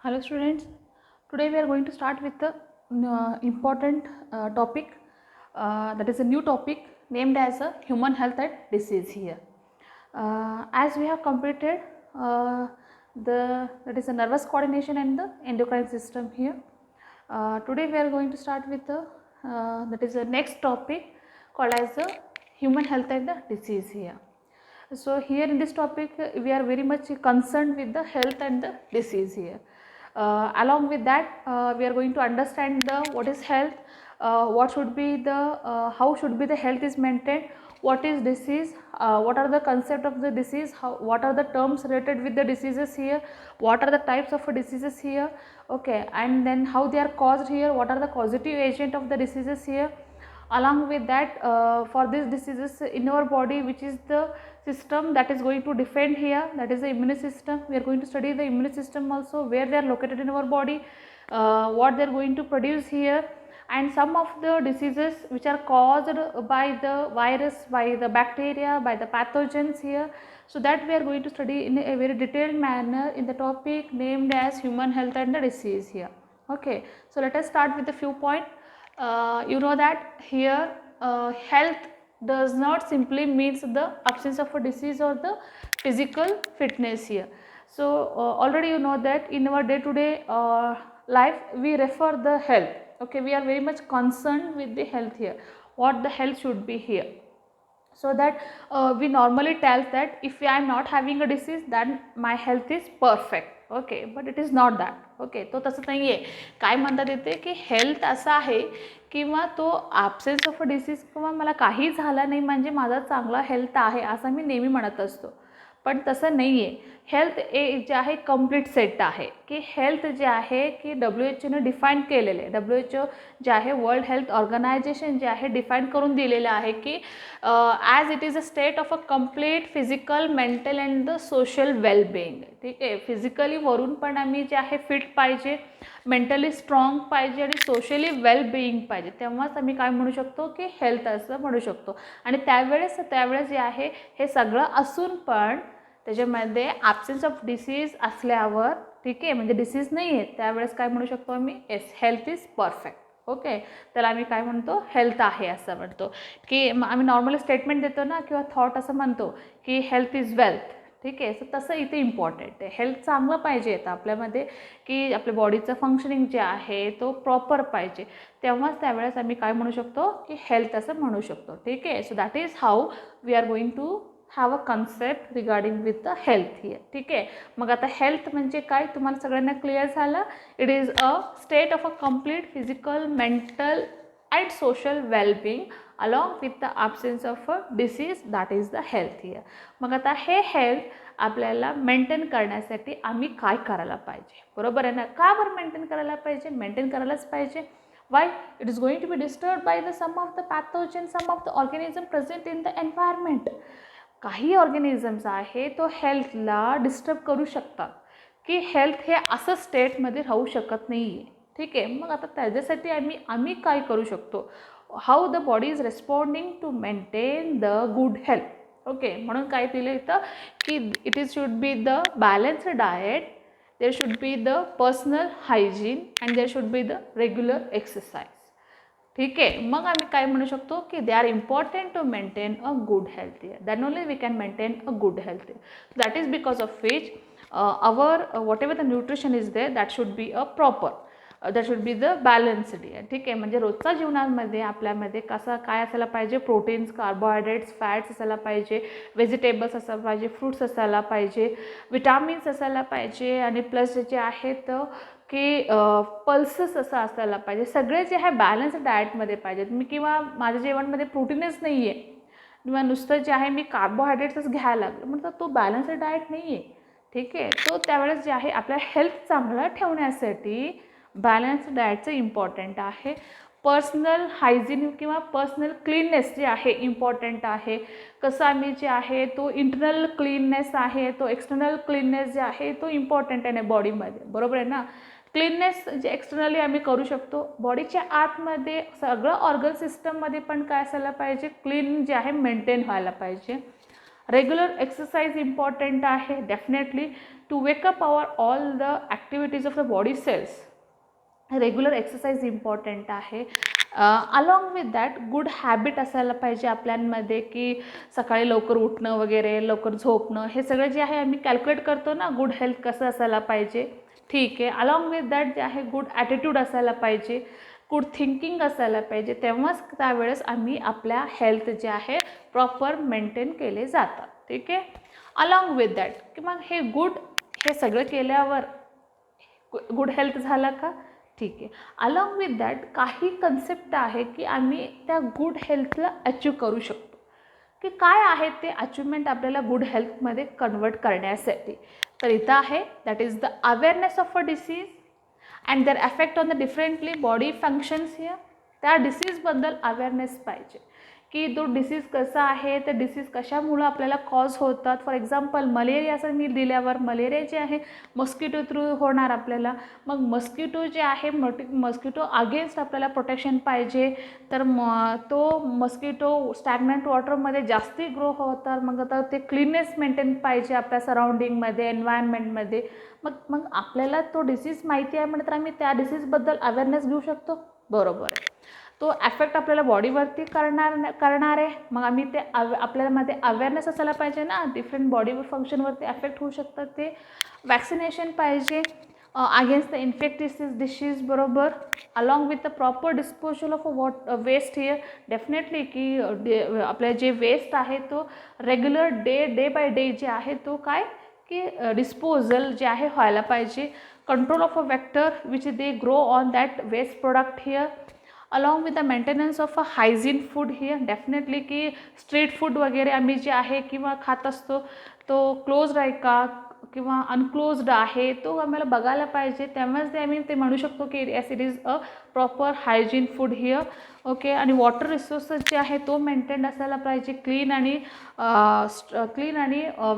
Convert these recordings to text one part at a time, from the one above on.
Hello students, today we are going to start with the important topic, that is a new topic named as human health and disease here. As we have completed that is a nervous coordination and the endocrine system here. Today we are going to start with that is the next topic called as the human health and the disease here. So here in this topic we are very much concerned with the health and the disease here. Along with that we are going to understand the what is health, what should be the how should be the health is maintained, what is disease, what are the concept of the disease, what are the terms related with the diseases here, what are the types of diseases here, okay, and then how they are caused here, what are the causative agent of the diseases here. Along with that for these diseases in our body, which is the system that is going to defend here, that is the immune system. We are going to study the immune system also, where they are located in our body, what they are going to produce here, and some of the diseases which are caused by the virus, by the bacteria, by the pathogens here. So that we are going to study in a very detailed manner in the topic named as human health and the disease here. Okay, so let us start with a few points. You know that here health does not simply means the absence of a disease or the physical fitness here. So already you know that in our day to day life we refer the health. Okay, we are very much concerned with the health here, what the health should be here. So that we normally tell that if I am not having a disease then my health is perfect. Okay, but it is not that. Okay, तो तसं नाही आहे. काय म्हणतात येते की health असं आहे किंवा तो ॲब्सेन्स ऑफ अ डिसीज किंवा मला काही झालं नाही म्हणजे माझा चांगला हेल्थ आहे असं मी नेहमी म्हणत असतो. पण तसं नाही आहे. हेल्थ जे आहे कम्प्लीट सेट आहे की हेल्थ जे आहे की WHO डिफाईन केलेलं आहे. WHO जे आहे वर्ल्ड हेल्थ ऑर्गनायझेशन जे आहे डिफाईन करून दिलेलं आहे की as it is a state of a complete physical, mental and the social wellbeing. ठीक आहे, फिजिकली वरून पण आम्ही जे आहे फिट पाहिजे, मेंटली स्ट्रॉंग पाहिजे आणि सोशली वेलबिईंग पाहिजे, तेव्हाच आम्ही काय म्हणू शकतो की हेल्थ असं म्हणू शकतो. आणि त्यावेळेस जे आहे हे सगळं असून पण त्याच्यामध्ये ॲब्सेन्स ऑफ डिसीज असल्यावर, ठीक आहे, म्हणजे डिसीज नाही आहे त्यावेळेस काय म्हणू शकतो आम्ही, yes health is perfect. Okay, त्याला आम्ही काय म्हणतो, हेल्थ आहे असं म्हणतो. की आम्ही नॉर्मली स्टेटमेंट देतो ना किंवा थॉट असं म्हणतो की हेल्थ इज वेल्थ. ठीक आहे, सो तसं इथे इम्पॉर्टंट आहे. हेल्थ चांगलं पाहिजे आता आपल्यामध्ये की आपल्या बॉडीचं फंक्शनिंग जे आहे तो प्रॉपर पाहिजे, तेव्हाच त्यावेळेस आम्ही काय म्हणू शकतो की हेल्थ असं म्हणू शकतो. ठीक आहे, so that is how we are going to have a concept regarding with the health here. ठीक आहे, मग आता हेल्थ म्हणजे काय तुम्हाला सगळ्यांना क्लिअर झालं. It is a state of a complete physical, mental and social wellbeing along with the absence of a disease, that is the health here. मग आता हे हेल्थ आपल्याला मेंटेन करण्यासाठी आम्ही काय करायला पाहिजे, बरोबर आहे ना. का बरं मेंटेन करायला पाहिजे, मेंटेन करायलाच पाहिजे. Why, it is going to be disturb by the some of the pathogen, some of the organism present in the environment. काही ऑर्गॅनिझम्स आहे तो हेल्थला डिस्टर्ब करू शकतात की हेल्थ हे असं स्टेटमध्ये राहू शकत नाही आहे. ठीक आहे, मग आता त्याच्यासाठी आम्ही काय करू शकतो, how the body is responding to maintain the good health. Okay, म्हणून काय दिलं इथं की it is should be the balanced diet, there should be the personal hygiene and there should be the regular exercise. ठीक आहे, मग आम्ही काय म्हणू शकतो की they are important to maintain a good health. Then only we can maintain a good health. That is because of which our whatever the nutrition is there, that should be a proper, that should be the balanced. ठीक आहे, म्हणजे रोजच्या जीवनामध्ये आपल्यामध्ये कसं काय असायला पाहिजे, प्रोटीन्स, कार्बोहायड्रेट्स, फॅट्स असायला पाहिजे, व्हेजिटेबल्स असायला पाहिजे, फ्रूट्स असायला पाहिजे, विटामिन्स असायला पाहिजे, आणि प्लस जे आहेत की पल्सेस असं असायला पाहिजे. सगळे जे आहे बॅलन्स डाएटमध्ये पाहिजेत. मी किंवा माझ्या जेवणामध्ये प्रोटीनच नाही आहे किंवा नुसतं जे आहे मी कार्बोहायड्रेट्सच घ्यायला लागलं म्हणजे तो बॅलन्स डाएट नाही आहे. ठीक आहे, तो त्यावेळेस जे आहे आपल्या हेल्थ चांगला ठेवण्यासाठी बॅलन्स डाएटचं इम्पॉर्टंट आहे. पर्सनल हायजीन किंवा पर्सनल क्लीननेस जे आहे इम्पॉर्टंट आहे. कसं आम्ही जे आहे तो इंटरनल क्लीननेस आहे, तो एक्सटर्नल क्लीननेस जे आहे तो इम्पॉर्टंट आहे बॉडीमध्ये, बरोबर आहे ना. क्लीननेस जे एक्सटर्नली आम्ही करू शकतो, बॉडीच्या आतमध्ये सगळं ऑर्गन सिस्टममध्ये पण काय असायला पाहिजे, क्लीन जे आहे मेंटेन व्हायला पाहिजे. रेग्युलर एक्सरसाइज इम्पॉर्टंट आहे definitely to wake up all the activities of the body cells. Regular exercise important आहे. Along with that good habit असायला पाहिजे आपल्यामध्ये, की सकाळी लवकर उठणं वगैरे, लवकर झोपणं, हे सगळं जे आहे आम्ही कॅल्क्युलेट करतो ना, गुड हेल्थ कसं असायला पाहिजे. ठीक आहे. अलॉंग विथ दॅट जे आहे गुड ॲटिट्यूड असायला पाहिजे, गुड थिंकिंग असायला पाहिजे, तेव्हाच त्यावेळेस आम्ही आपल्या हेल्थ जे आहे प्रॉपर मेंटेन केले जातात. ठीक आहे. अलॉंग विथ दॅट की मग हे सगळं केल्यावर गुड हेल्थ झाला का? ठीक आहे. अलॉंग विथ दॅट काही कन्सेप्ट आहे की आम्ही त्या गुड हेल्थला अचीव करू शकतो, की काय आहे ते अचिव्हमेंट आपल्याला गुड हेल्थमध्ये कन्वर्ट करण्यासाठी. तर इथं आहे that is the awareness of a disease and their effect on the differently body functions here. त्या डिसीजबद्दल अवेअरनेस पाहिजे, की तो डिसीज कसा आहे, ते डिसीज कशामुळं आपल्याला कॉज होतात. फॉर एक्झाम्पल मलेरियाचं मी दिल्यावर मलेरिया जे आहे मस्किटो थ्रू होणार आपल्याला. मग मस्किटो जे आहे मस्किटो अगेन्स्ट आपल्याला प्रोटेक्शन पाहिजे, तर तो मस्किटो स्टॅग्नंट वॉटरमध्ये जास्ती ग्रो होतात. मग आता ते क्लीननेस मेंटेन पाहिजे आपल्या सराउंडिंगमध्ये, एन्व्हायरमेंटमध्ये. मग आपल्याला तो डिसीज माहिती आहे म्हणजे तर आम्ही त्या डिसीजबद्दल अवेअरनेस घेऊ शकतो. बरोबर आहे. तो ॲफेक्ट आपल्याला बॉडीवरती करणार आहे. मग आम्ही ते आपल्यामध्ये अवेअरनेस असायला पाहिजे ना, डिफरंट बॉडी फंक्शनवरती ॲफेक्ट होऊ शकतात ते. वॅक्सिनेशन पाहिजे अगेन्स्ट द इन्फेक्टिव्ह डिसीज. बरोबर. Along with the proper disposal of waste here. Definitely की आपल्या जे वेस्ट आहे तो रेग्युलर डे बाय डे जे आहे तो काय की डिस्पोजल जे आहे व्हायला पाहिजे. Control of a vector which they grow on that waste product here. Along with the maintenance of a hygiene food here. Definitely की स्ट्रीट फूड वगैरे आम्ही जे आहे किंवा खात असतो तो क्लोज्ड आहे का किंवा अनक्लोज्ड आहे तो आम्हाला बघायला पाहिजे. तेव्हाच ते आम्ही ते म्हणू शकतो की yes it is a proper hygiene food here. Okay. आणि वॉटर रिसोर्सेस जे आहे तो मेंटेन असायला पाहिजे क्लीन आणि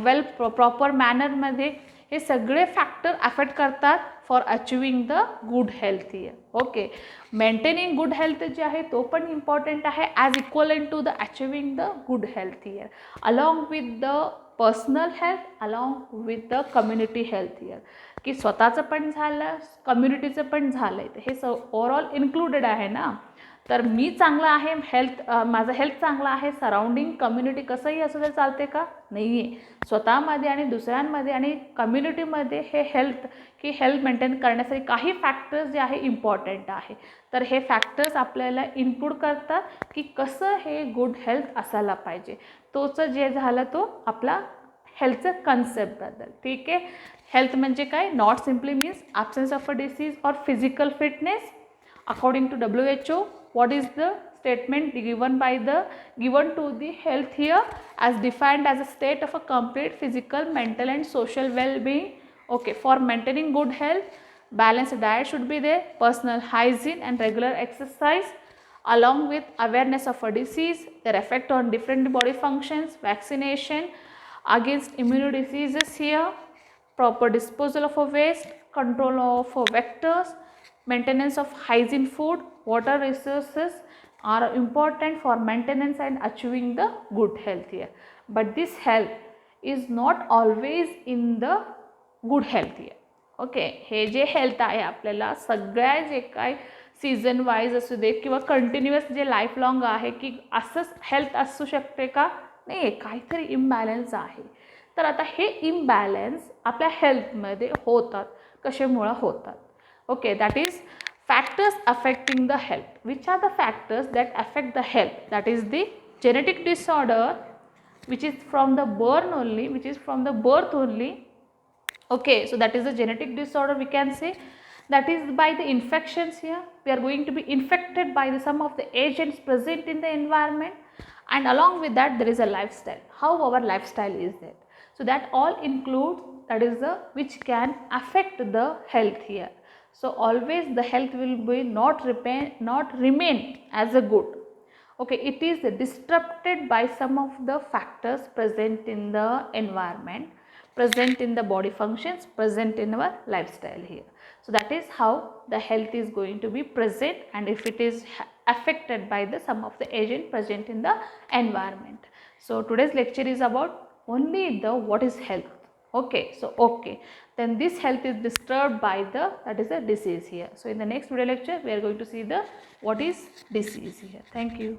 वेल प्रॉपर मॅनरमध्ये. हे सगळे फॅक्टर अफेक्ट करतात for achieving the good health here. Okay. Maintaining good health जे आहे तो पण इम्पॉर्टंट आहे as equivalent to the achieving the good health here. Along with the personal health, along with the community health here. की स्वतःचं पण झालं, कम्युनिटीचं पण झालं आहे, तर हे ओव्हरऑल इन्क्लुडेड आहे ना. तर मी चांगला आहे, माझं हेल्थ चांगलं आहे, सराउंडिंग कम्युनिटी कसंही असं तर चालते का? नाही आहे. स्वतःमध्ये आणि दुसऱ्यांमध्ये आणि कम्युनिटीमध्ये हे हेल्थ मेंटेन करण्यासाठी काही फॅक्टर्स जे आहे इम्पॉर्टंट आहे. तर हे फॅक्टर्स आपल्याला इनपुट करतात की कसं हे गुड हेल्थ असायला पाहिजे. तोचं जे झालं तो आपला हेल्थचं कन्सेप्टबद्दल. ठीक आहे. हेल्थ म्हणजे काय? Not simply means absence of a disease or physical fitness. According to WHO, what is the statement given to the health here as defined as a state of a complete physical, mental and social well-being. Okay, for maintaining good health, balanced diet should be there, personal hygiene and regular exercise, along with awareness of a disease, their effect on different body functions, vaccination against immune diseases here, proper disposal of a waste, control of vectors, maintenance of hygiene food, water resources are important for maintenance and achieving the good health here. But this health is not always in the good health here. Okay. हे जे health आहे आपल्याला सगळ्या जे काय season wise असू दे किंवा continuous जे लाईफ लाँग आहे की असंच हेल्थ असू शकते का? नाही, काहीतरी इम्बॅलन्स आहे. तर आता हे इम्बॅलन्स आपल्या हेल्थमध्ये होतात. कशामुळं होतात? Okay, that is factors affecting the health. Which are the factors that affect the health? That is the genetic disorder, which is from the birth only. Okay, so that is the genetic disorder we can say. That is by the infections here. We are going to be infected by some of the agents present in the environment, and along with that there is a lifestyle. How our lifestyle is there. So that all includes, that is which can affect the health here. So always the health will be not remain as a good. Okay, it is disrupted by some of the factors present in the environment, present in the body functions, present in our lifestyle here. So that is how the health is going to be present, and if it is affected by some of the agent present in the environment. So today's lecture is about only the what is health. Okay, so okay, then this health is disturbed by the, that is a disease here. So in the next video lecture we are going to see the what is disease here. Thank you.